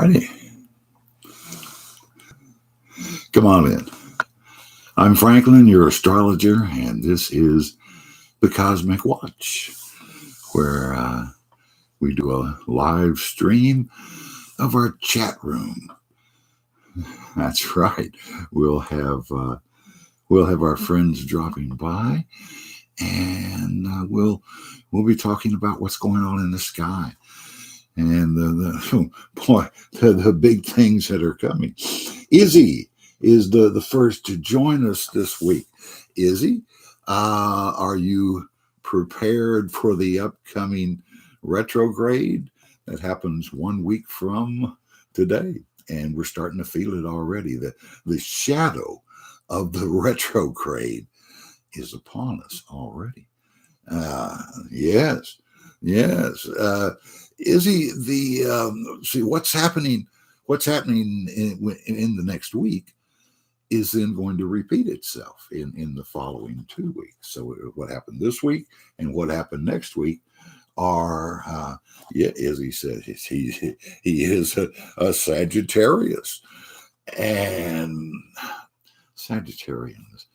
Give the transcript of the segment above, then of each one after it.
righty. Come on in. I'm Franklin, your astrologer, and this is the Cosmic Watch, where we do a live stream of our chat room. That's right. We'll have our friends dropping by, and we'll be talking about what's going on in the sky and the big things that are coming. Izzy is the first to join us this week. Izzy, are you prepared for the upcoming retrograde that happens 1 week from today? And we're starting to feel it already. The shadow of the retrograde is upon us already. Yes. Izzy, see what's happening in the next week is then going to repeat itself in the following 2 weeks. So what happened this week and what happened next week are, as he said, he is a Sagittarius, and Sagittarians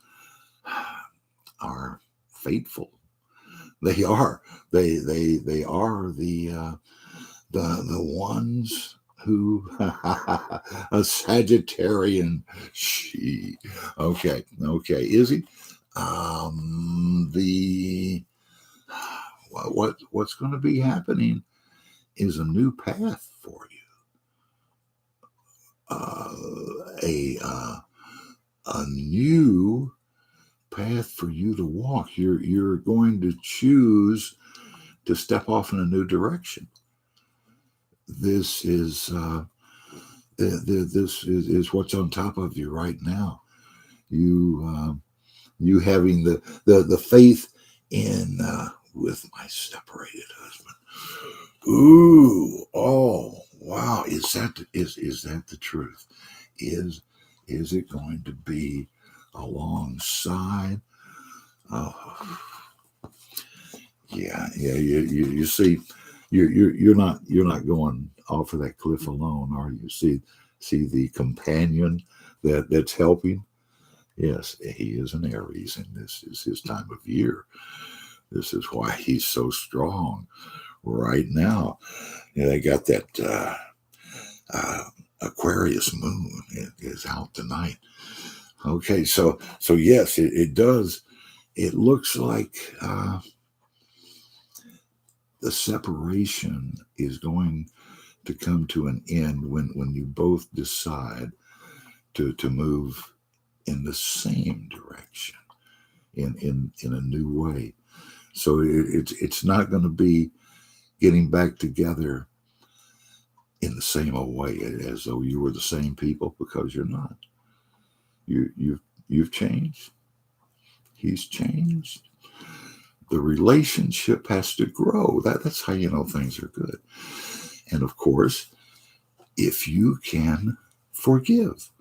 are faithful. They are the ones who a Sagittarian she. Okay, Izzy. What's going to be happening is a new path for you. A new path for you to walk. You're going to choose to step off in a new direction. This is what's on top of you right now. You having the faith in with my separated husband. Ooh, oh wow! Is that the truth? Is it going to be alongside? Oh, yeah. You see, you're not going off of that cliff alone, are you? See the companion that's helping. Yes, he is an Aries, and this is his time of year. This is why he's so strong right now. They got that Aquarius moon is out tonight. Okay, so yes, it does. It looks like the separation is going to come to an end when you both decide to move in the same direction in a new way. So it's not going to be getting back together in the same old way as though you were the same people, because you're not. You've changed. He's changed. The relationship has to grow. That's how you know things are good. And of course, if you can forgive.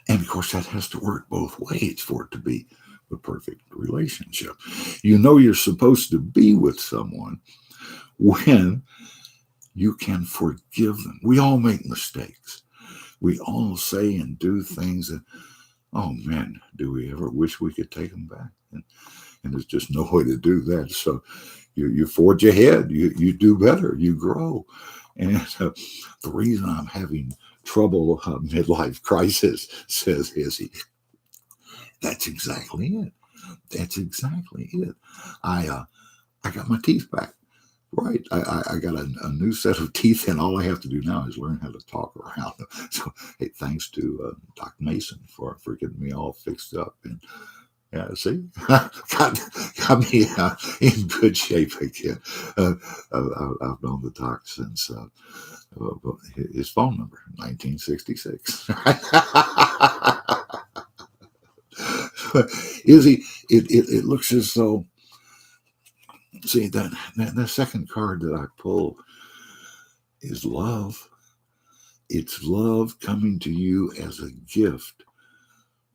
And of course, that has to work both ways for it to be the perfect relationship. You know you're supposed to be with someone when you can forgive them. We all make mistakes. We all say and do things that, oh man, do we ever wish we could take them back? And there's just no way to do that. So you forge ahead. You do better. You grow. And the reason I'm having trouble midlife crisis, says Izzy, that's exactly it. That's exactly it. I got my teeth back. Right. I got a new set of teeth, and all I have to do now is learn how to talk around them. So, hey, thanks to Doc Mason for getting me all fixed up. And yeah, see, got me in good shape again. I've known the doc since his phone number, 1966. Izzy, it looks as though, see, that second card that I pulled is love. It's love coming to you as a gift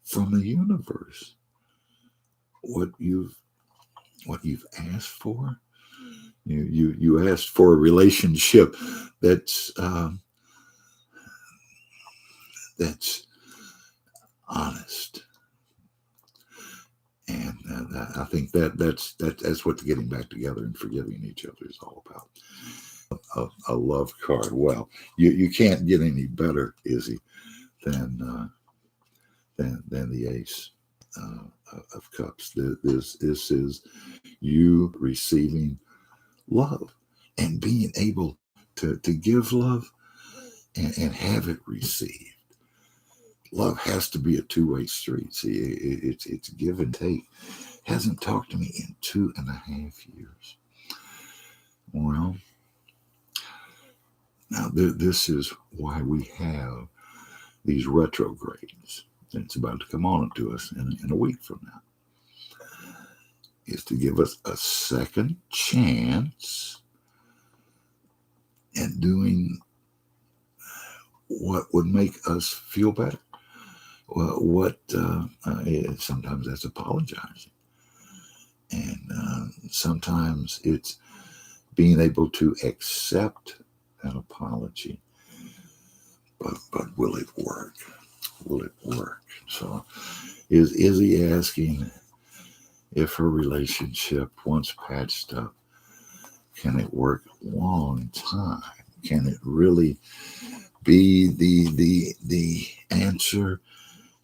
from the universe. What you've asked for. You asked for a relationship that's that's honest. And I think that's what getting back together and forgiving each other is all about. A love card. Well, you can't get any better, Izzy, than the Ace of Cups. This is you receiving love and being able to give love and have it received. Love has to be a two-way street. See, it's give and take. Hasn't talked to me in 2.5 years. Well, now this is why we have these retrogrades. It's about to come on to us in a week from now. Is to give us a second chance at doing what would make us feel better. Well, sometimes that's apologizing, and sometimes it's being able to accept an apology. But will it work? Will it work? So, is Izzy asking if her relationship, once patched up, can it work a long time? Can it really be the answer?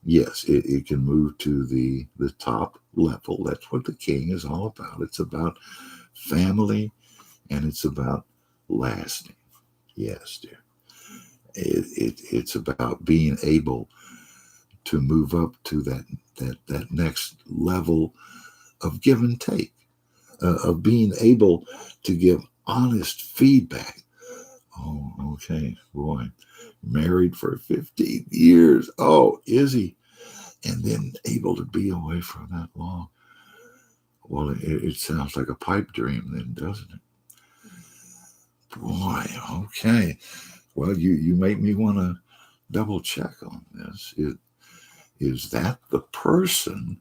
Yes, it can move to the top level. That's what the king is all about. It's about family, and it's about lasting. Yes, dear. It's about being able to move up to that next level of give and take, of being able to give honest feedback. Oh, okay, boy. Married for 15 years. Oh, Izzy. And then able to be away for that long. Well, it sounds like a pipe dream then, doesn't it? Boy, okay. Well, you make me want to double check on this. Is that the person?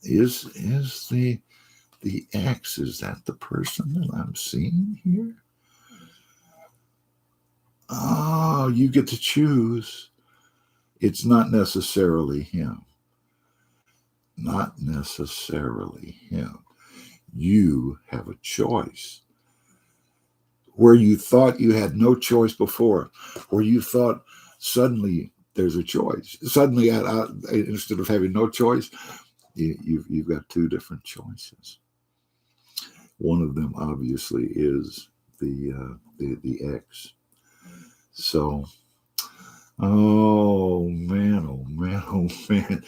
Is the ex? Is that the person that I'm seeing here? Oh, you get to choose. It's not necessarily him. Not necessarily him. You have a choice. Where you thought you had no choice before, where you thought suddenly there's a choice. Suddenly, instead of having no choice, you've got two different choices. One of them, obviously, is the ex. So, oh man, oh man, oh man,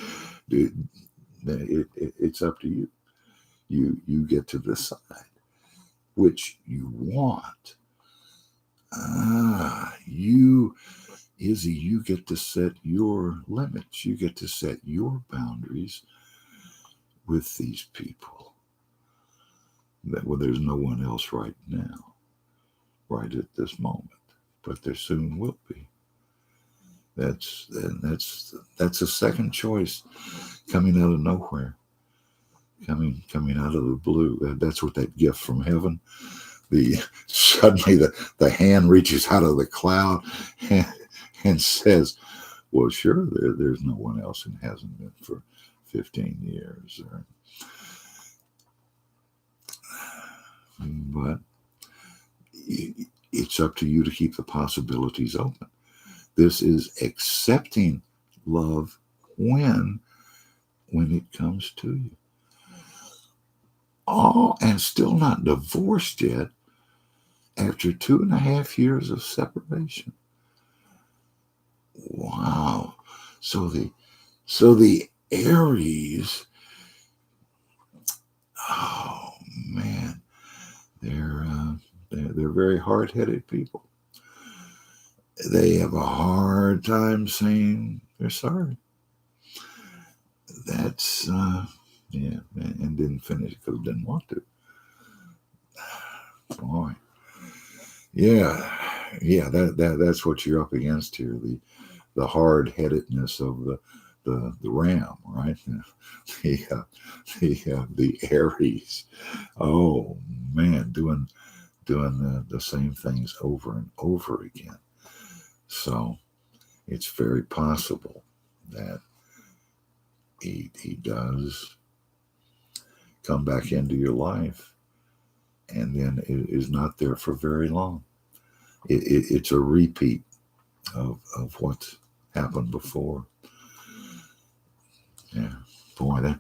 dude, it's up to you. You get to decide which you want. Izzy, you get to set your limits. You get to set your boundaries with these people. Well, there's no one else right now, right at this moment, but there soon will be. That's a second choice coming out of nowhere, coming out of the blue. That's what that gift from heaven. Suddenly the hand reaches out of the cloud and says, "Well, sure, there's no one else and hasn't been for 15 years." But it's up to you to keep the possibilities open. This is accepting love when it comes to you. Oh, and still not divorced yet after 2.5 years of separation. Wow. So the Aries, oh man, they're very hard-headed people. They have a hard time saying they're sorry. That's yeah, and didn't finish because didn't want to. Boy, yeah, that's what you're up against here. The hard-headedness of the ram, right? The Aries. Oh man, doing the same things over and over again. So it's very possible that he does come back into your life and then it is not there for very long. It's a repeat of what's happened before. Yeah, boy,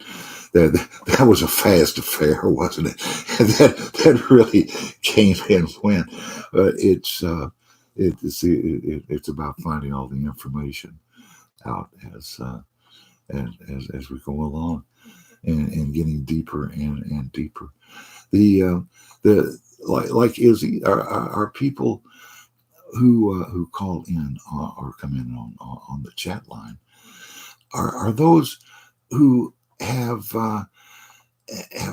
that was a fast affair, wasn't it? That really came and went. But it's about finding all the information out as we go along and getting deeper and deeper. The like Izzy are people who call in or come in on the chat line are those who have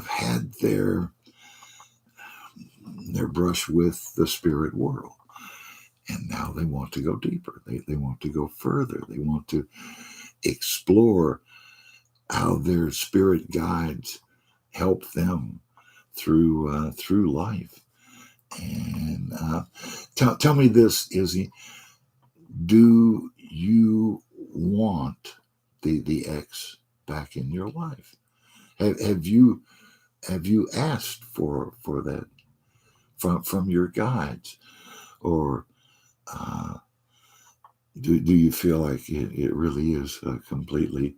had their brush with the spirit world, and now they want to go deeper. They want to go further. They want to explore how their spirit guides help them through life. And tell me this, Izzy: do you want the ex back in your life? Have you asked for that from your guides, or do you feel like it really is completely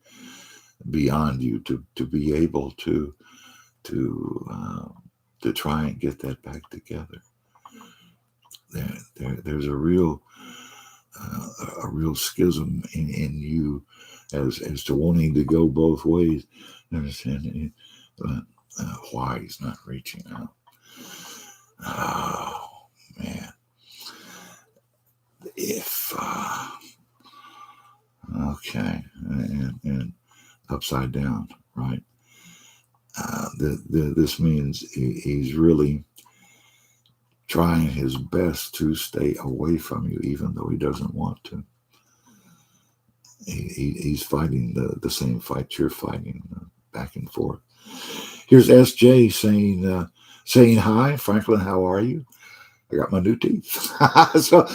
beyond you to be able to try and get that back together? There's a real schism in you as to wanting to go both ways. Understand why he's not reaching out? Oh man, if okay, and upside down, right? This means he's really trying his best to stay away from you, even though he doesn't want to. He's fighting the same fight you're fighting, back and forth. Here's SJ saying hi, Franklin. How are you? I got my new teeth, so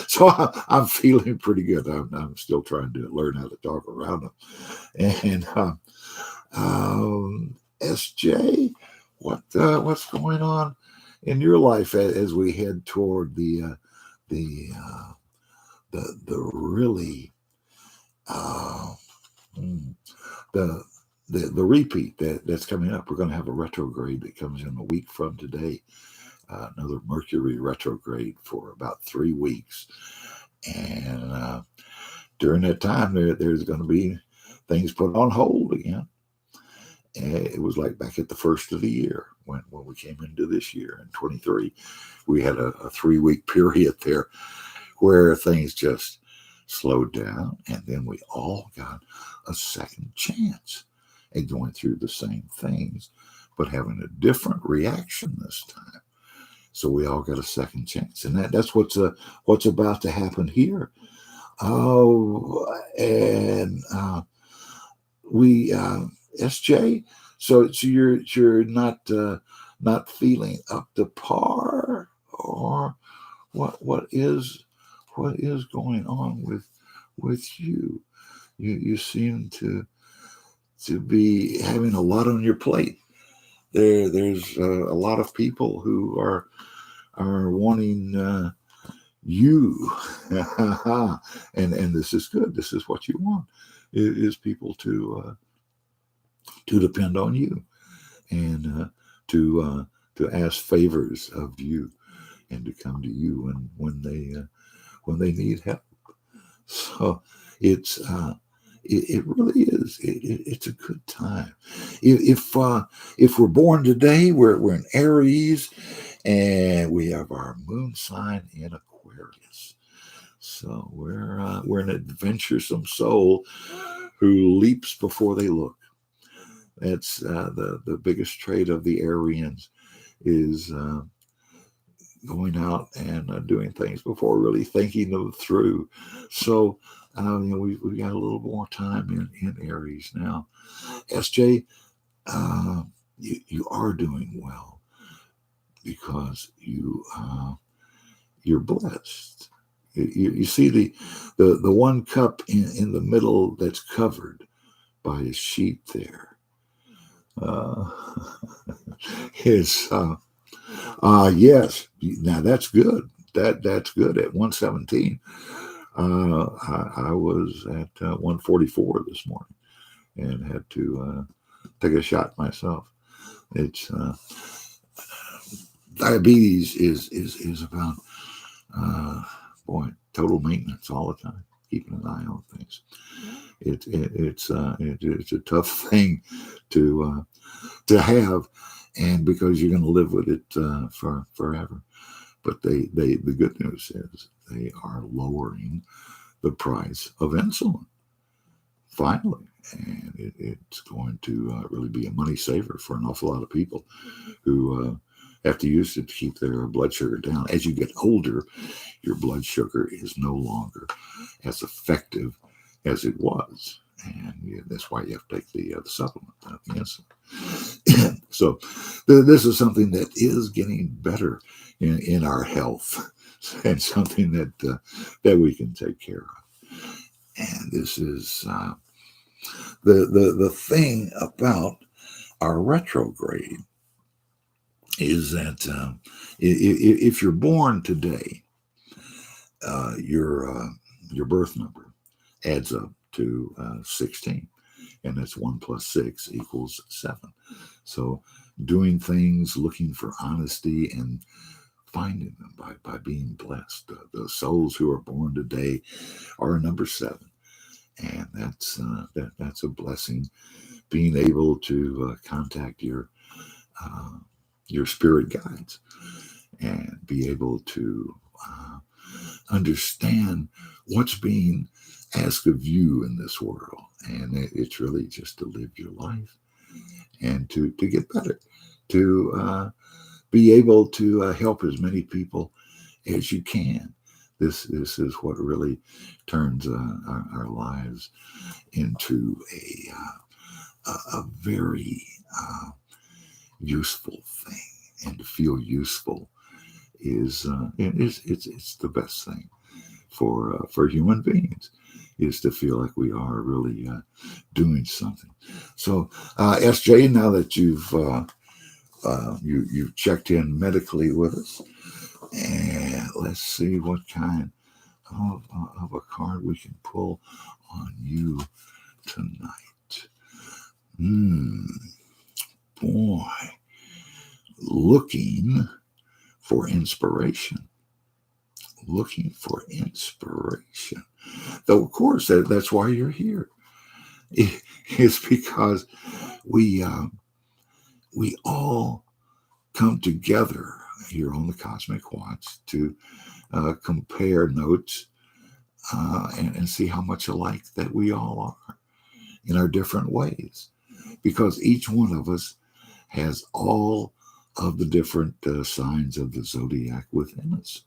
I'm feeling pretty good. I'm still trying to learn how to talk around them. And SJ, what's going on in your life as we head toward the really the repeat that's coming up? We're going to have a retrograde that comes in a week from today. Another Mercury retrograde for about 3 weeks, and during that time there's going to be things put on hold again. And it was like back at the first of the year when we came into this year in 23, we had a 3-week period there where things just slowed down, and then we all got a second chance at going through the same things, but having a different reaction this time. So we all got a second chance, and that's what's about to happen here. Oh, and we SJ. So you're not feeling up to par, or what is going on with you? You seem to be having a lot on your plate. There's a lot of people who are wanting you, and this is good. This is what you want. Is people to depend on you and to ask favors of you and to come to you when they need help. So it really is. It's a good time. If we're born today, we're in Aries, and we have our moon sign in Aquarius. So we're an adventuresome soul who leaps before they look. That's the biggest trait of the Aryans is going out and doing things before really thinking them through. So we got a little more time in Aries now. SJ, you are doing well because you're blessed. You see the one cup in the middle that's covered by a sheet there. Is yes. Now that's good. That's good at 117. I was at 144 this morning and had to take a shot myself. It's diabetes is about boy, total maintenance all the time, keeping an eye on things. It's a tough thing to have, and because you're going to live with it for forever. But the good news is they are lowering the price of insulin finally, and it's going to really be a money saver for an awful lot of people who have to use it to keep their blood sugar down. As you get older, your blood sugar is no longer as effective as it was, and that's why you have to take the supplement, the insulin. So this is something that is getting better in our health, and something that we can take care of. And this is the thing about our retrograde is that if you're born today, your birth number adds up to 16, and that's 1 plus 6 equals 7. So doing things, looking for honesty, and finding them by being blessed. The souls who are born today are number 7, and that's a blessing. Being able to contact your spirit guides and be able to understand what's being asked of you in this world. And it's really just to live your life and to get better, to be able to help as many people as you can. This is what really turns our lives into a very useful thing. And to feel useful is it's the best thing for human beings, is to feel like we are really doing something. So SJ, now that you've checked in medically with us, and let's see what kind of a card we can pull on you tonight. Boy, looking for inspiration. Looking for inspiration. Though, of course, that's why you're here. It's because we all come together here on the Cosmic Watch to compare notes and see how much alike that we all are in our different ways. Because each one of us has all of the different signs of the zodiac within us.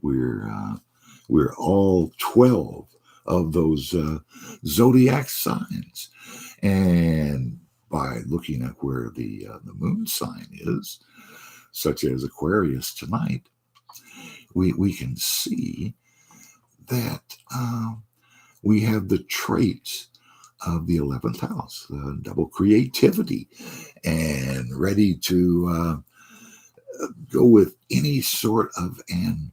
We're all 12 of those zodiac signs, and by looking at where the moon sign is, such as Aquarius tonight, we can see that we have the traits of the 11th house, double creativity, and ready to go with any sort of an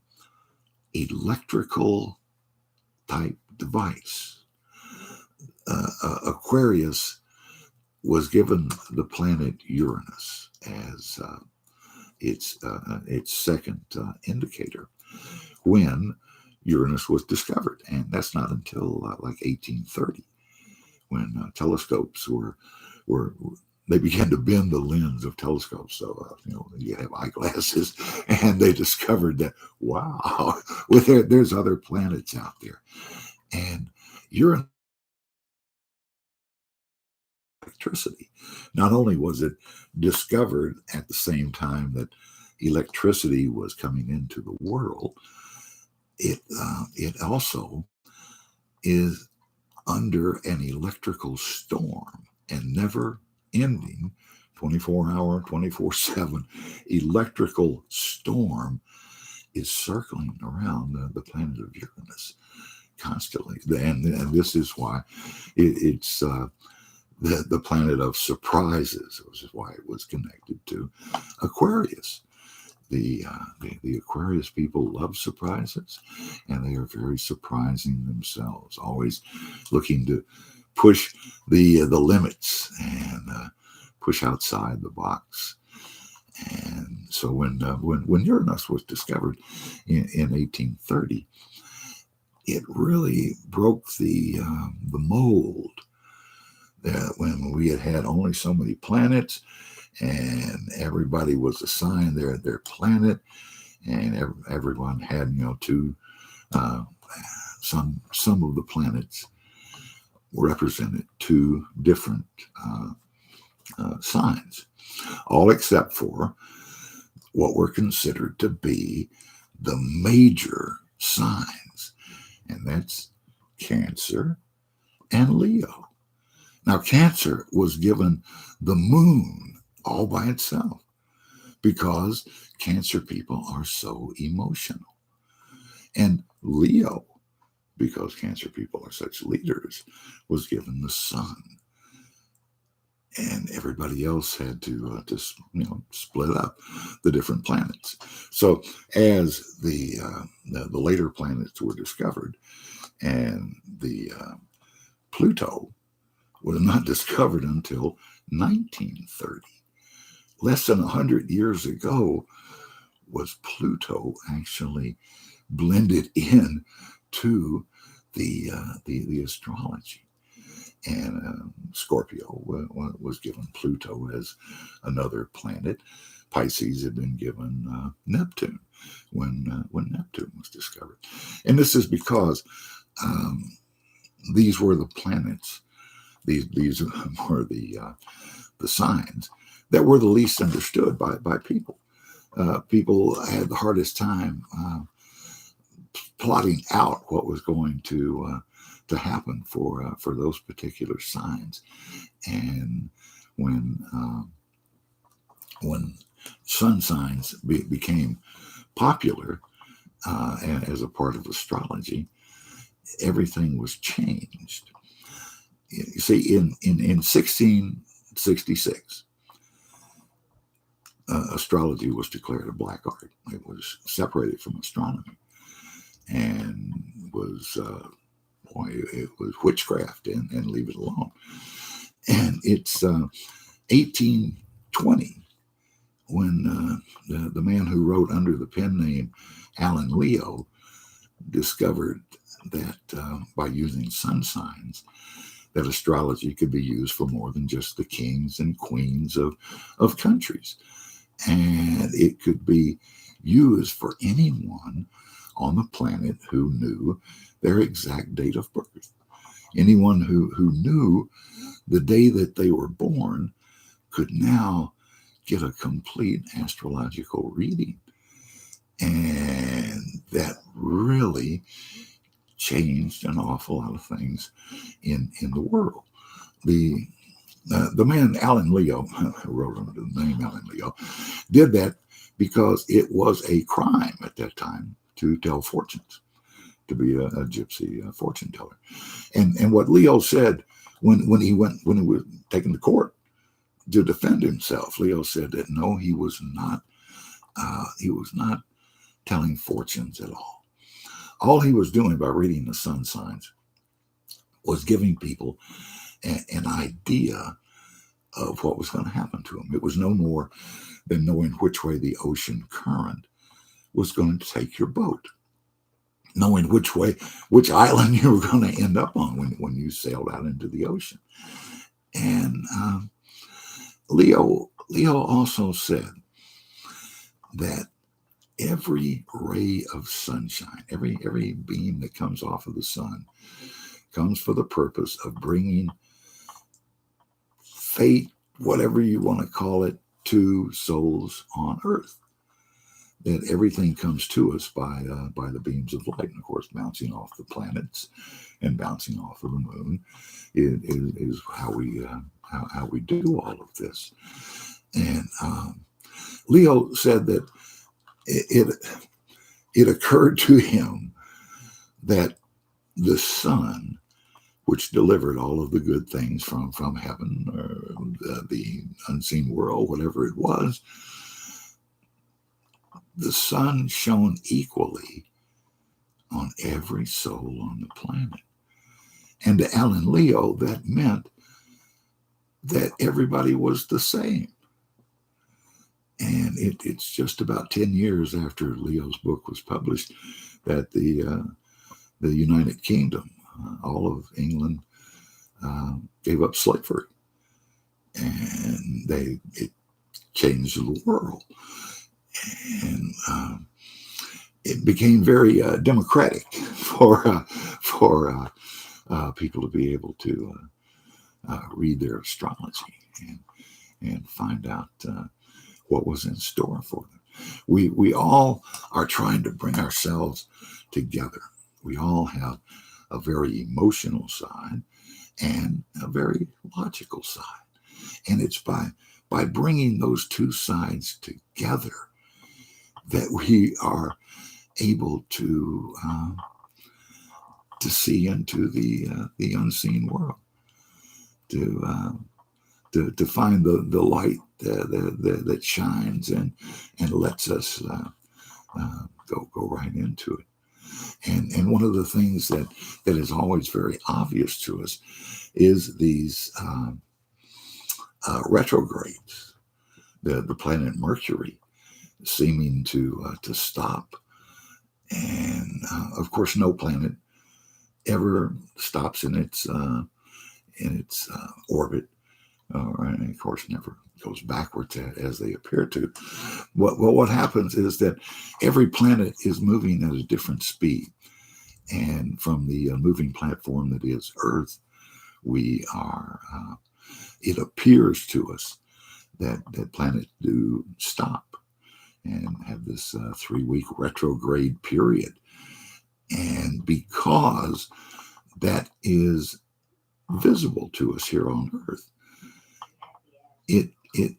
electrical type device. Aquarius was given the planet Uranus as its second indicator when Uranus was discovered, and that's not until like 1830, when telescopes were they began to bend the lens of telescopes. So you have eyeglasses, and they discovered that wow, there's other planets out there, and Uranus. Electricity. Not only was it discovered at the same time that electricity was coming into the world, it also is under an electrical storm, and never ending 24-hour, 24/7 electrical storm. is circling around the planet of Uranus constantly. And this is why it's the planet of surprises, which is why it was connected to Aquarius. The Aquarius people love surprises, and they are very surprising themselves, always looking to push the limits and push outside the box. And so when Uranus was discovered in 1830, it really broke the mold that when we had only so many planets, and everybody was assigned their planet, and everyone had two some of the planets represented two different signs, all except for what were considered to be the major signs, and that's Cancer and Leo. Now, Cancer was given the moon all by itself because Cancer people are so emotional. And Leo, because Cancer people are such leaders, was given the sun. And everybody else had to split up the different planets. So as the later planets were discovered, and the Pluto was not discovered until 1930. Less than 100 years ago was Pluto actually blended in to the astrology. And Scorpio was given Pluto as another planet. Pisces had been given Neptune when Neptune was discovered. And this is because these were the planets. These were the signs that were the least understood by people. People had the hardest time plotting out what was going to happen for those particular signs. And when sun signs became popular as a part of astrology, everything was changed. You see, in 1666, astrology was declared a black art. It was separated from astronomy, and was it was witchcraft, and leave it alone. And it's 1820 when the man who wrote under the pen name Alan Leo discovered that by using sun signs, that astrology could be used for more than just the kings and queens of countries. And it could be used for anyone on the planet who knew their exact date of birth. Anyone who knew the day that they were born could now get a complete astrological reading. And that really changed an awful lot of things in the world. The man Alan Leo, who wrote under the name Alan Leo, did that because it was a crime at that time to tell fortunes, to be a gypsy fortune teller. And what Leo said when he was taken to court to defend himself, Leo said that no, he was not telling fortunes at all. All he was doing by reading the sun signs was giving people an idea of what was going to happen to them. It was no more than knowing which way the ocean current was going to take your boat, knowing which island you were going to end up on when you sailed out into the ocean. And Leo also said that every ray of sunshine, every beam that comes off of the sun, comes for the purpose of bringing fate, whatever you want to call it, to souls on earth. That everything comes to us by the beams of light, and of course, bouncing off the planets and bouncing off of the moon is how we do all of this. And Leo said that it occurred to him that the sun, which delivered all of the good things from heaven, or the unseen world, whatever it was, the sun shone equally on every soul on the planet. And to Alan Leo, that meant that everybody was the same. And it's just about 10 years after Leo's book was published that the United Kingdom, all of England, gave up slavery. And it changed the world. And it became very democratic for people to be able to read their astrology and find out what was in store for them. We all are trying to bring ourselves together. We all have a very emotional side and a very logical side. And it's by bringing those two sides together that we are able to see into the unseen world, to find the light that shines and lets us go right into it. And one of the things that is always very obvious to us is these retrogrades, the planet Mercury seeming to stop. And of course, no planet ever stops in its orbit, and of course never goes backwards as they appear to. What happens is that every planet is moving at a different speed, and from the moving platform that is Earth, we are. It appears to us that planets do stop and have this 3-week retrograde period. And because that is visible to us here on Earth, it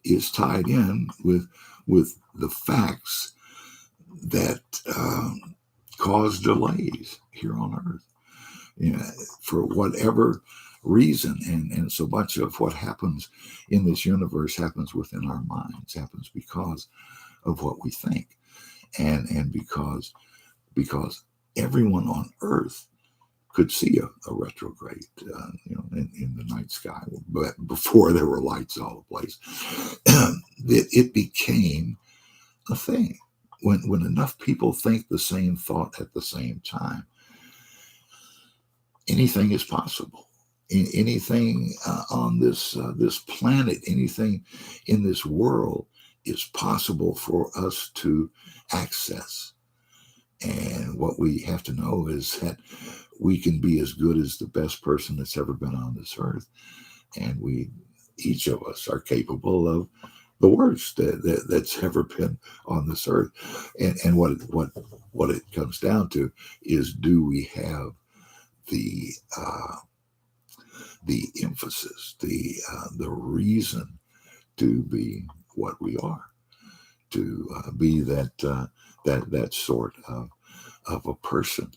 is tied in with the facts that cause delays here on Earth. For whatever reason, and so much of what happens in this universe happens within our minds, happens because of what we think, and because everyone on Earth could see a retrograde, in the night sky, but before there were lights all the place. It became a thing when enough people think the same thought at the same time. Anything is possible. Anything on this planet, anything in this world is possible for us to access. And what we have to know is that we can be as good as the best person that's ever been on this earth. And each of us are capable of the worst that's ever been on this earth. And what it comes down to is, do we have the emphasis, the reason to be what we are, to be that sort of a person,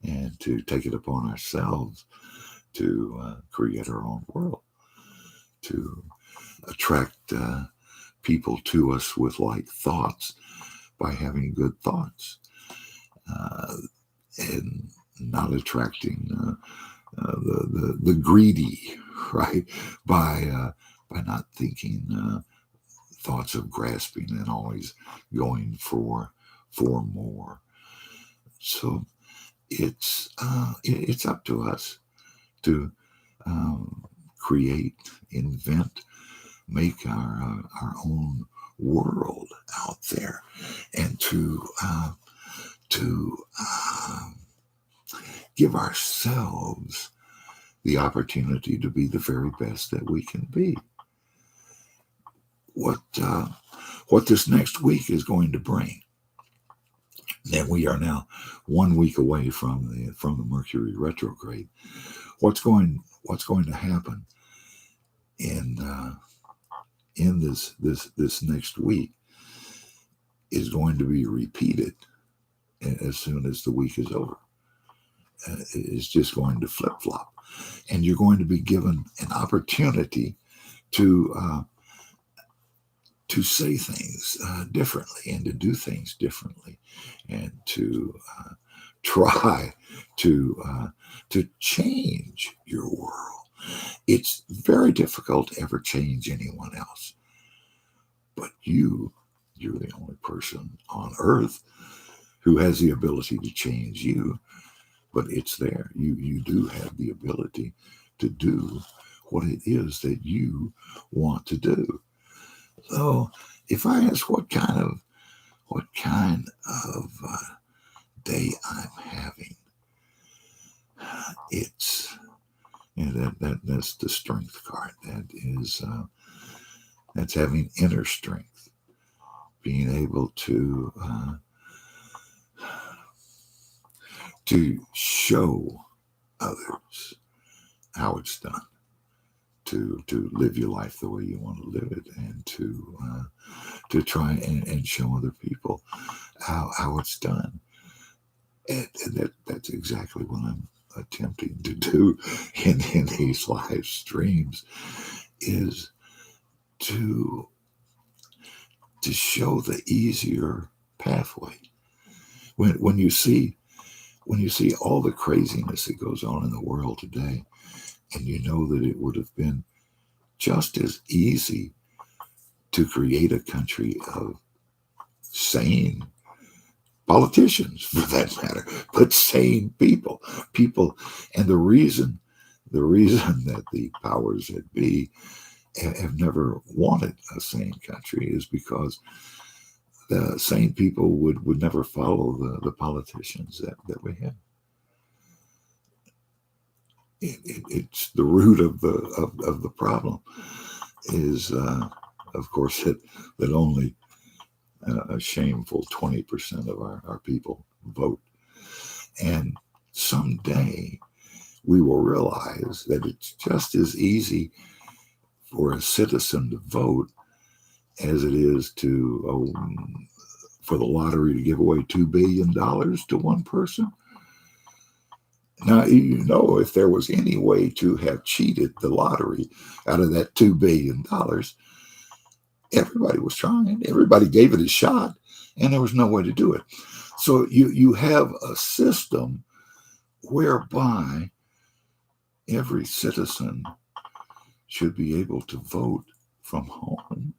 and to take it upon ourselves to create our own world, to attract people to us with like thoughts by having good thoughts, and not attracting the greedy, right? By not thinking thoughts of grasping and always going for more. So it's up to us to create, invent, make our own world out there, and to give ourselves the opportunity to be the very best that we can be. What this next week is going to bring. And we are now 1 week away from the Mercury retrograde. What's going to happen in this next week is going to be repeated as soon as the week is over. It's just going to flip flop, and you're going to be given an opportunity to say things differently, and to do things differently, and to try to change your world. It's very difficult to ever change anyone else, but you're the only person on earth who has the ability to change you. But it's there. You do have the ability to do what it is that you want to do. So if I ask what kind of day I'm having, it's that's the strength card. That's having inner strength, being able to show others how it's done, to live your life the way you want to live it, and to try and show other people how it's done. And that's exactly what I'm attempting to do in these live streams, is to show the easier pathway. When you see all the craziness that goes on in the world today, and you know that it would have been just as easy to create a country of sane politicians, for that matter, but sane people, and the reason that the powers that be have never wanted a sane country is because the sane people would never follow the politicians that we have. It's the root of the problem is, of course, that only a shameful 20% of our people vote. And someday we will realize that it's just as easy for a citizen to vote as it is for the lottery to give away $2 billion to one person. Now, if there was any way to have cheated the lottery out of that $2 billion, everybody was trying. Everybody gave it a shot, and there was no way to do it. So you have a system whereby every citizen should be able to vote from home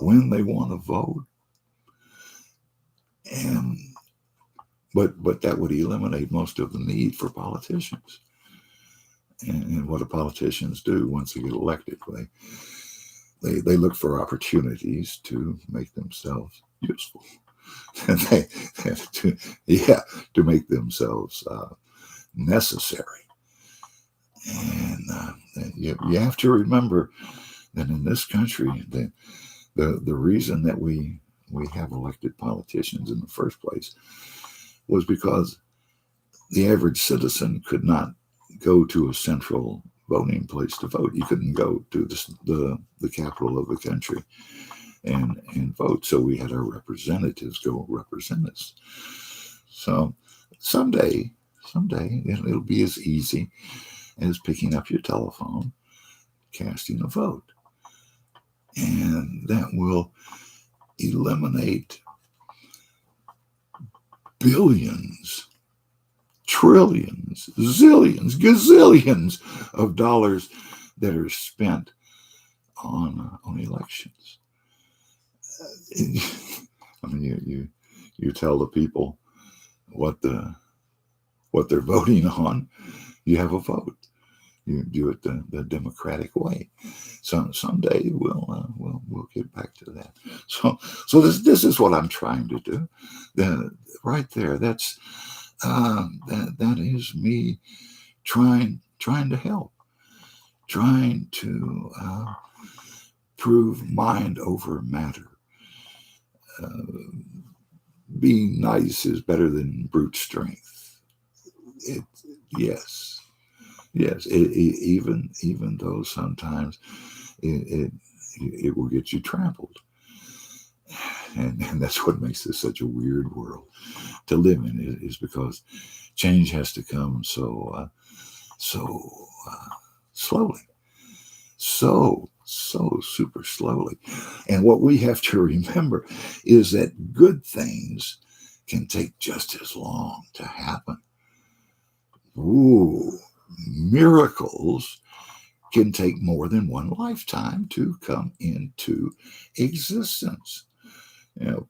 when they want to vote, but that would eliminate most of the need for politicians. And what do politicians do once they get elected? They look for opportunities to make themselves useful, to make themselves necessary. And you have to remember that in this country, the reason that we have elected politicians in the first place was because the average citizen could not go to a central voting place to vote. You couldn't go to the capital of the country and vote. So we had our representatives go represent us. So someday it'll be as easy as picking up your telephone, casting a vote. And that will eliminate billions, trillions, zillions, gazillions of dollars that are spent on elections. I mean, you tell the people what they're voting on. You have a vote. You do it the democratic way. So someday we'll get back to that. So this is what I'm trying to do. Right there. That's that is me trying to help, trying to prove mind over matter. Being nice is better than brute strength. Yes. Even though sometimes it will get you trampled. And that's what makes this such a weird world to live in, is because change has to come so slowly, so super slowly. And what we have to remember is that good things can take just as long to happen. Ooh, miracles can take more than one lifetime to come into existence.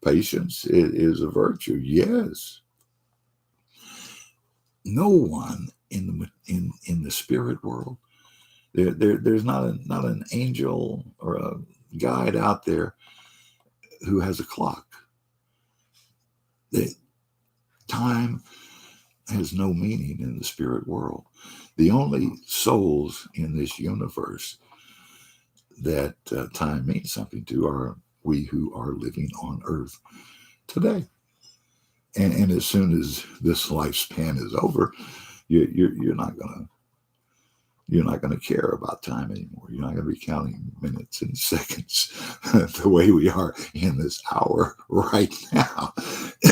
Patience is a virtue. Yes, no one in the spirit world, there's not an angel or a guide out there who has a clock. The time has no meaning in the spirit world. The only souls in this universe that time means something to are we who are living on Earth today. And as soon as this lifespan is over, you're not gonna care about time anymore. You're not gonna be counting minutes and seconds the way we are in this hour right now.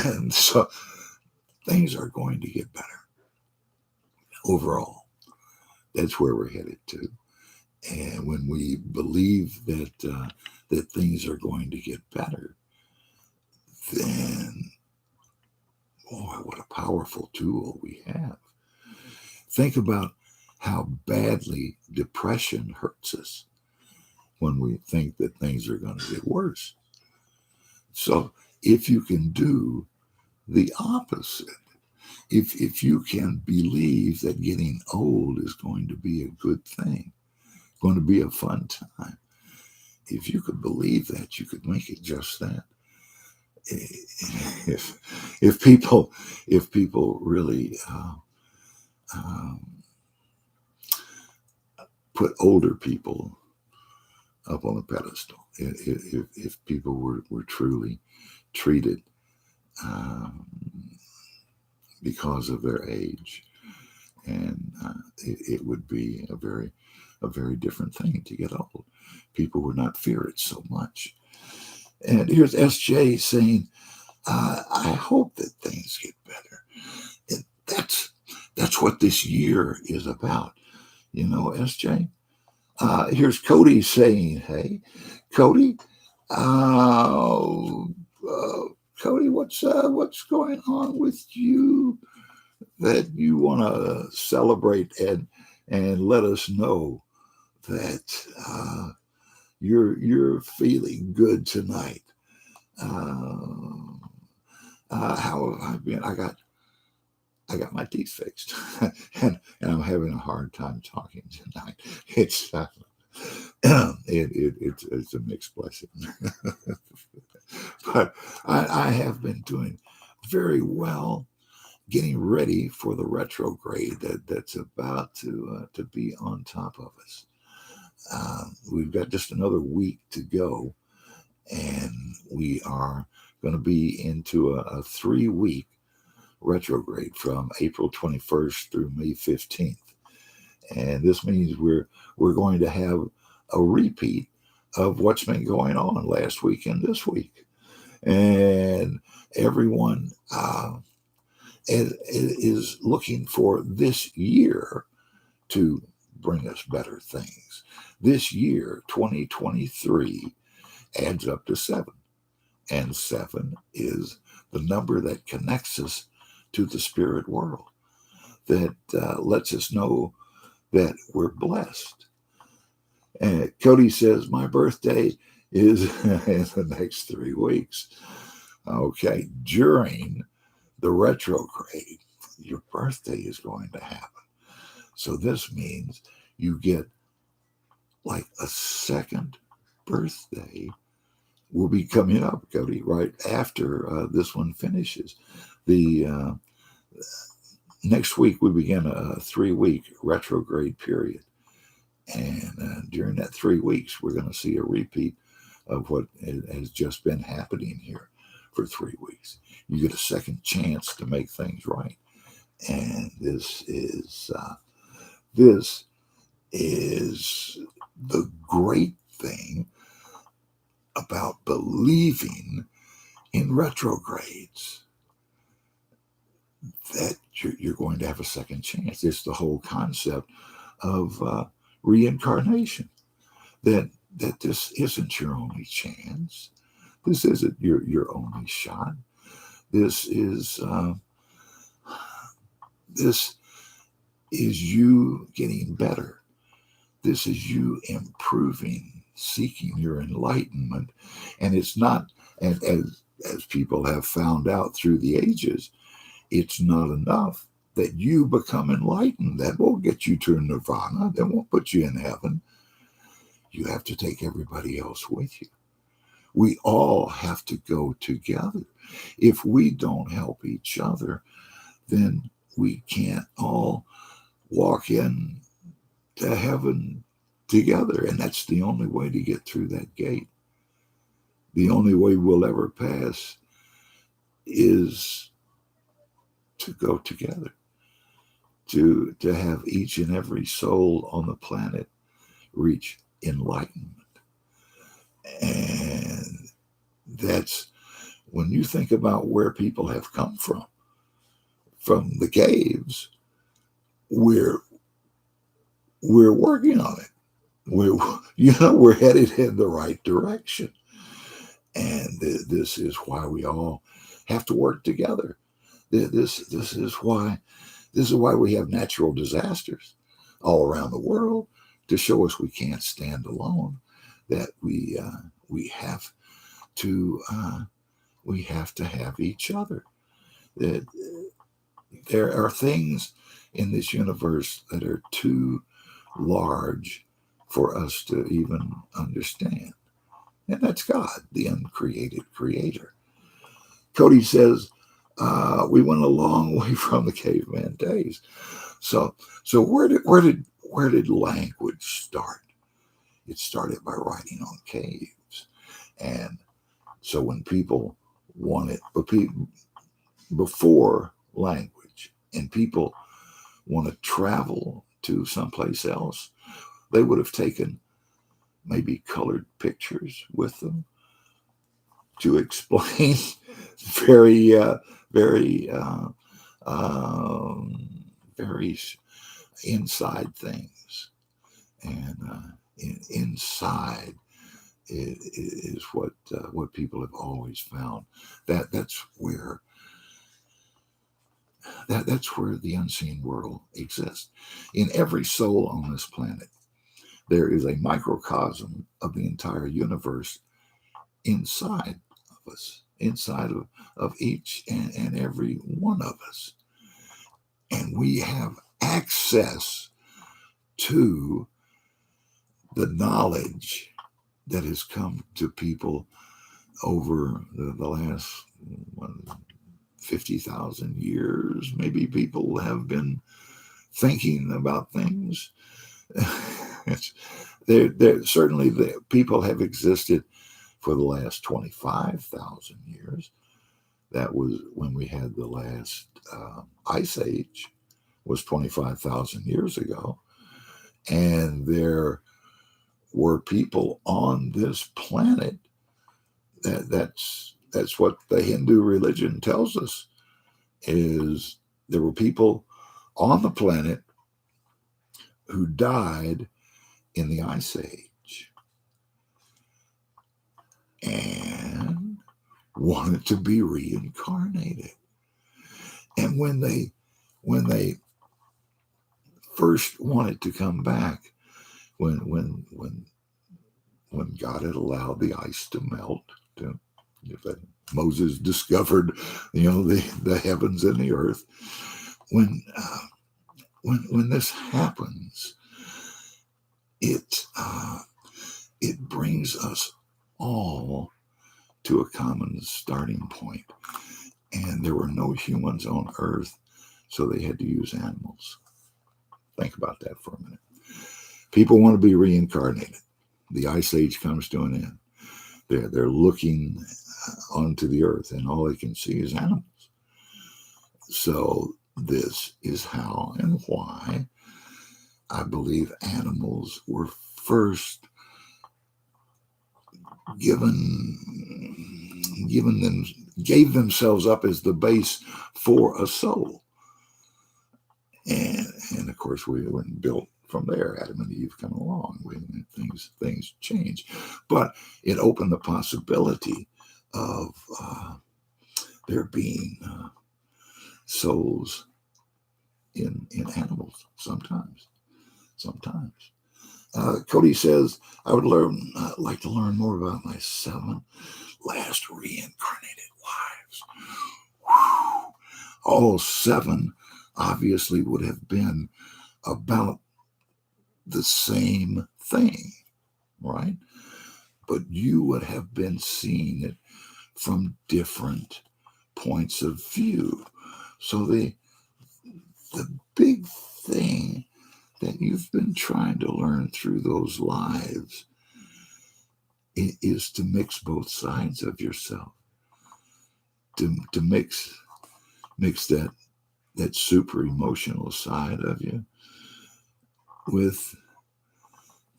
And so things are going to get better overall. That's where we're headed to. And when we believe that things are going to get better, then boy, what a powerful tool we have. Think about how badly depression hurts us when we think that things are going to get worse. So if you can do the opposite, if you can believe that getting old is going to be a good thing, going to be a fun time, if you could believe that, you could make it just that. If people really put older people up on a pedestal, if people were truly treated because of their age, and it would be a very different thing to get old. People would not fear it so much. And here's SJ saying, I hope that things get better. And that's what this year is about. SJ. Here's Cody saying, hey, Cody, uh, Cody, what's going on with you that you want to celebrate and let us know that you're feeling good tonight. How have I been? I got my teeth fixed, and I'm having a hard time talking tonight. It's it's a mixed blessing, but I have been doing very well, getting ready for the retrograde that's about to be on top of us. We've got just another week to go, and we are going to be into a 3-week retrograde from April 21st through May 15th. And this means we're going to have a repeat of what's been going on last week and this week. And everyone is looking for this year to bring us better things. This year, 2023, adds up to 7. And 7 is the number that connects us to the spirit world, that lets us know that we're blessed. And Cody says, my birthday is in the next 3 weeks. Okay, during the retrograde, your birthday is going to happen. So this means you get like a second birthday will be coming up, Cody, right after this one finishes. The next week we begin a 3-week retrograde period, and during that 3 weeks we're going to see a repeat of what has just been happening here for 3 weeks. You get a second chance to make things right, and this is the great thing about believing in retrogrades, that you're going to have a second chance. It's the whole concept of reincarnation, that this isn't your only chance. This isn't your only shot. This is this is you getting better. This is you improving, seeking your enlightenment. And it's not, as people have found out through the ages, it's not enough that you become enlightened. That won't get you to nirvana. That won't put you in heaven. You have to take everybody else with you. We all have to go together. If we don't help each other, then we can't all walk in to heaven together. And that's the only way to get through that gate. The only way we'll ever pass is to go together, to have each and every soul on the planet reach enlightenment. And that's when you think about where people have come from the caves, we're working on it. We're headed in the right direction. And this is why we all have to work together. This is why we have natural disasters all around the world, to show us we can't stand alone. That we have to have each other. That there are things in this universe that are too large for us to even understand. And that's God, the uncreated creator. Cody says, we went a long way from the caveman days. So where did language start? It started by writing on caves. And so when people wanted, before language, and people want to travel to someplace else, they would have taken maybe colored pictures with them to explain very inside things. And inside is what people have always found. That's where the unseen world exists. In every soul on this planet, there is a microcosm of the entire universe inside of us, inside of each and every one of us. And we have access to the knowledge that has come to people over the last 50,000 years. Maybe people have been thinking about things. Certainly the people have existed for the last 25,000 years. That was when we had the last ice age, was 25,000 years ago. And there were people on this planet. That's what the Hindu religion tells us, is there were people on the planet who died in the ice age and wanted to be reincarnated. And when they first wanted to come back, when God had allowed the ice to melt, Moses discovered, the heavens and the earth. When this happens, it brings us all to a common starting point. And there were no humans on earth, so they had to use animals. Think about that for a minute. People want to be reincarnated. The ice age comes to an end. They're looking onto the earth, and all they can see is animals. So this is how and why I believe animals were first given gave themselves up as the base for a soul. And of course, we went built from there. Adam and Eve come along. Things change. But it opened the possibility of there being souls in animals sometimes. Cody says, I would like to learn more about my 7 last reincarnated lives. Whew. All 7 obviously would have been about the same thing, right? But you would have been seeing it from different points of view. So the big thing that you've been trying to learn through those lives is to mix both sides of yourself, to mix that super emotional side of you with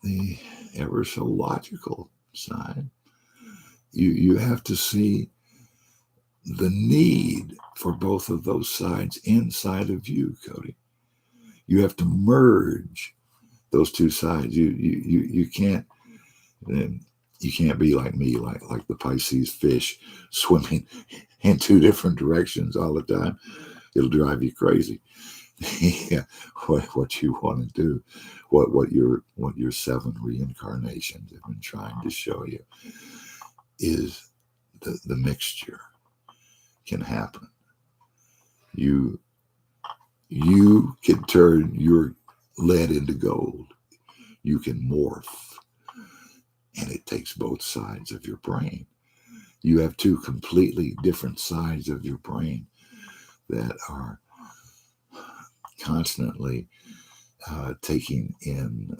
the ever so logical side. You have to see the need for both of those sides inside of you, Cody. You have to merge those two sides. You can't be like me, like the Pisces fish swimming in 2 different directions all the time. It'll drive you crazy. Yeah, what you want to do, what your 7 reincarnations have been trying to show you is the mixture can happen. You can turn your lead into gold. You can morph, and it takes both sides of your brain. You have 2 completely different sides of your brain that are constantly taking in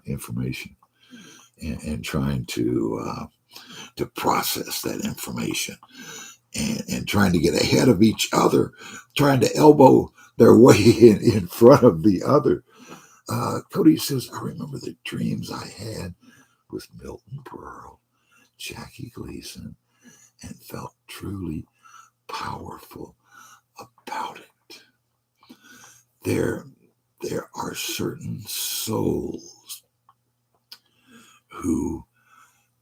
information and trying to process that information and trying to get ahead of each other, trying to elbow their way in front of the other. Cody says, I remember the dreams I had with Milton Berle, Jackie Gleason, and felt truly powerful about it. There are certain souls who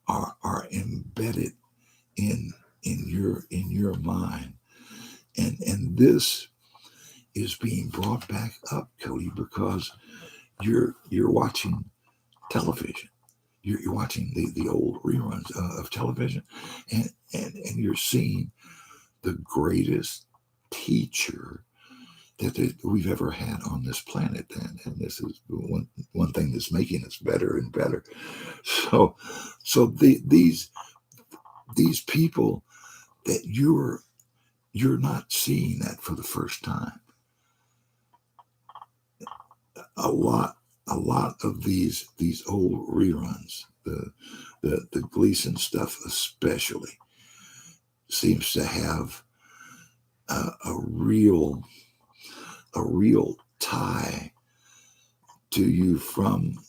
are embedded in your mind, and this is being brought back up, Cody, because you're watching television. You're watching the old reruns of television, and you're seeing the greatest teacher that we've ever had on this planet, and this is one thing that's making us better and better. So these people that you're not seeing that for the first time. A lot of these old reruns, the Gleason stuff especially, seems to have a real tie to you from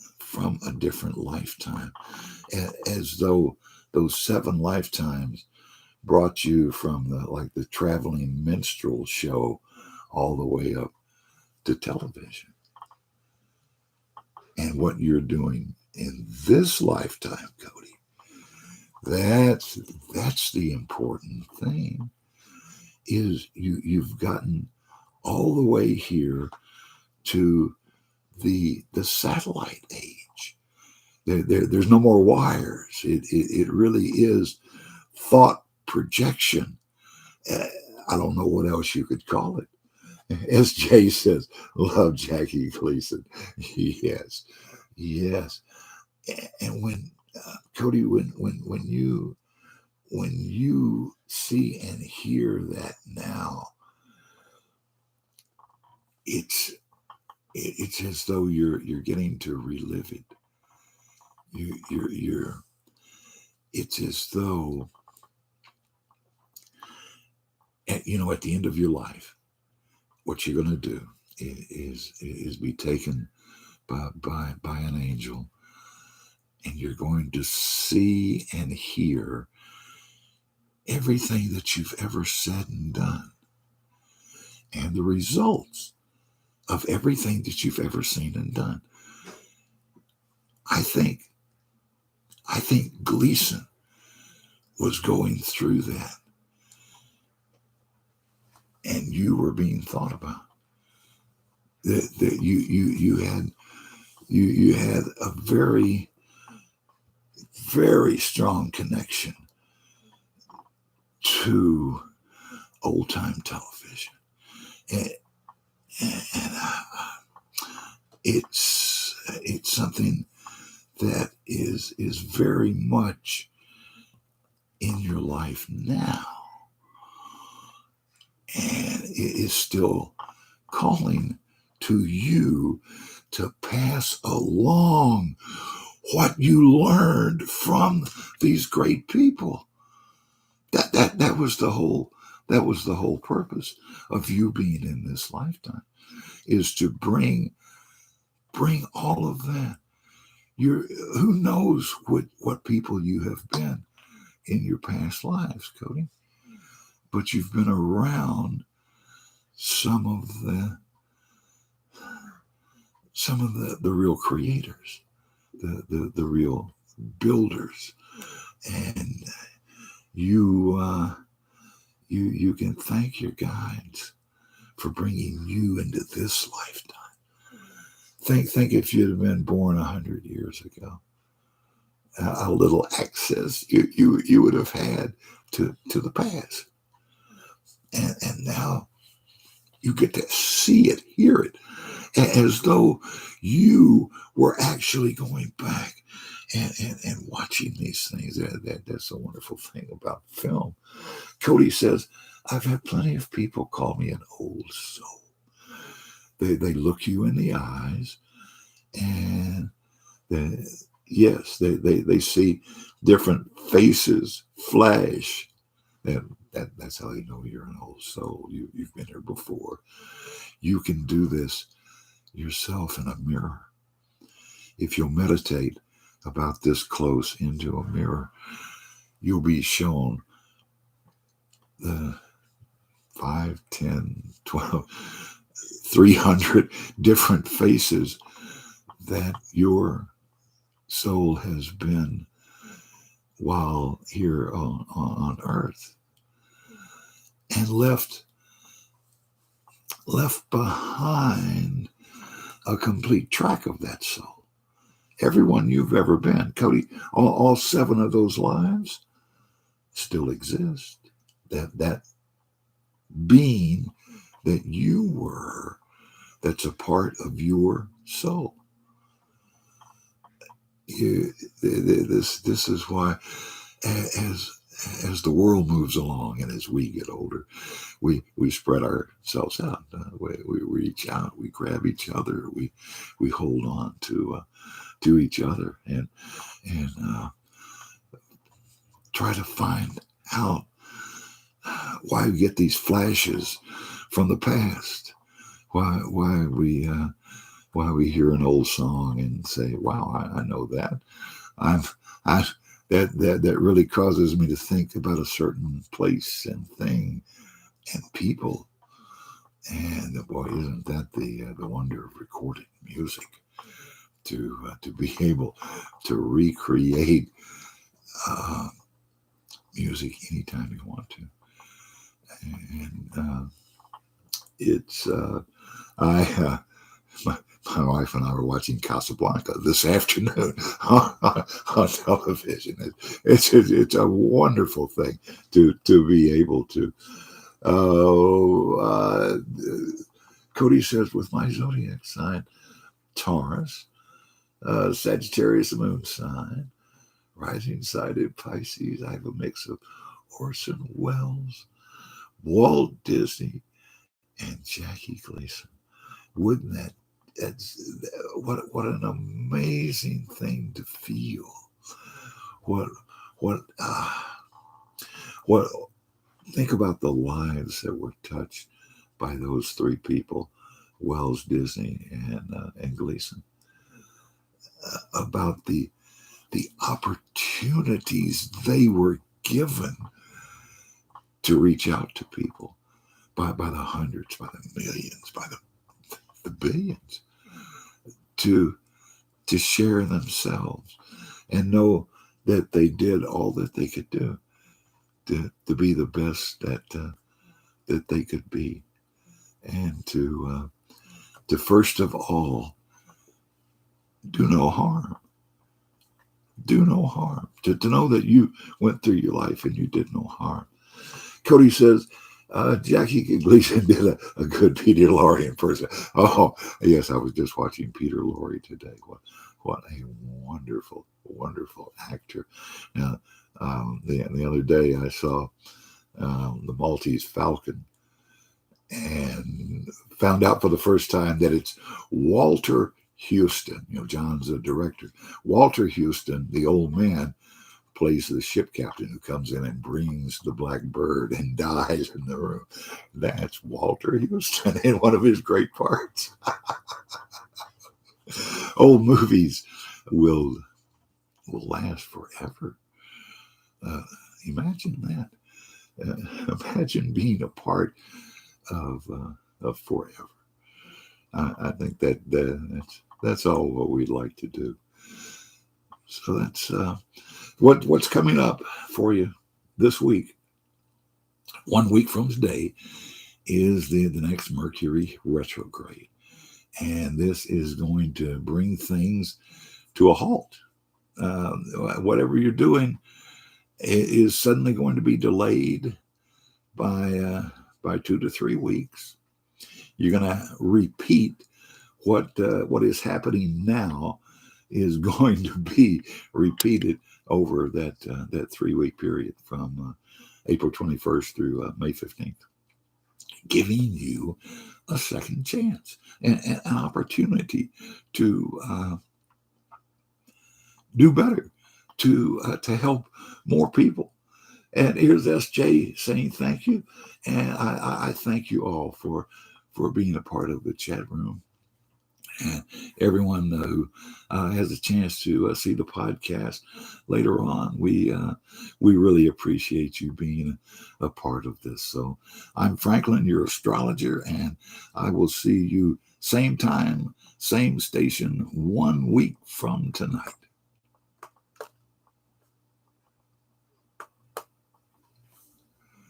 a different lifetime, as though those 7 lifetimes brought you from the traveling minstrel show all the way up to television. And what you're doing in this lifetime, Cody, that's the important thing, is you've gotten all the way here to the satellite age. There's no more wires. It really is thought projection. I don't know what else you could call it. As Jay says, love Jackie Gleason. Yes. And when Cody, when you see and hear that now, it's as though you're getting to relive it. It's as though at the end of your life, what you're going to do is be taken by an angel, and you're going to see and hear everything that you've ever said and done, and the results of everything that you've ever seen and done. I think Gleason was going through that, and you were being thought about. That you had a very, very strong connection to old time television, and it's something that is very much in your life now, and it is still calling to you to pass along what you learned from these great people. That was the whole purpose of you being in this lifetime, is to bring all of that. Who knows what people you have been in your past lives, Cody, but you've been around some of the real creators, the real builders, and you can thank your guides for bringing you into this lifetime. Think if you'd have been born 100 years ago, how little access you would have had to the past, and now you get to see it, hear it, as though you were actually going back and watching these things. That's a wonderful thing about film. Cody says, I've had plenty of people call me an old soul. They look you in the eyes, and they see different faces flash. That's how they know you're an old soul. You've been here before. You can do this yourself in a mirror. If you'll meditate about this close into a mirror, you'll be shown the 5, 10, 12, 300 different faces that your soul has been while here on earth, and left behind a complete track of that soul. Everyone you've ever been, Cody, all 7 of those lives still exist. That being that you were, that's a part of your soul. This is why, as the world moves along and as we get older, we spread ourselves out. We reach out, we grab each other, we hold on to each other, and try to find out why we get these flashes from the past. Why we hear an old song and say, "Wow, I know that." That really causes me to think about a certain place and thing and people. And boy, isn't that the wonder of recording music, to be able to recreate music anytime you want to. And it's my wife and I were watching Casablanca this afternoon on television. It's a wonderful thing to be able to. Cody says, with my zodiac sign, Taurus, Sagittarius moon sign, rising sign in Pisces, I have a mix of Orson Welles, Walt Disney, and Jackie Gleason. Wouldn't that's what an amazing thing to feel. What think about the lives that were touched by those 3 people, Wells, Disney, and Gleason, about the opportunities they were given to reach out to people by the hundreds, by the millions, by the billions, to share themselves and know that they did all that they could do to be the best that they could be, and to first of all do no harm. Do no harm. To know that you went through your life and you did no harm. Cody says, Jackie Gleason did a good Peter Lorre impression. Oh, yes, I was just watching Peter Lorre today. What a wonderful, wonderful actor. Now, the other day I saw the Maltese Falcon and found out for the first time that it's Walter Houston. John's a director. Walter Houston, the old man, plays the ship captain who comes in and brings the black bird and dies in the room. That's Walter Houston in one of his great parts. Old movies will last forever. Imagine that. Imagine being a part of forever. I think that's all what we'd like to do. So that's what's coming up for you this week. 1 week from today is the next Mercury retrograde, and this is going to bring things to a halt. Whatever you're doing is suddenly going to be delayed by 2 to 3 weeks. You're going to repeat what is happening now is going to be repeated over that 3-week period from April 21st through May 15th, giving you a second chance and an opportunity to do better, to help more people. And here's SJ saying thank you, and I thank you all for being a part of the chat room. And everyone who has a chance to see the podcast later on, we really appreciate you being a part of this. So I'm Franklin, your astrologer, and I will see you same time, same station 1 week from tonight.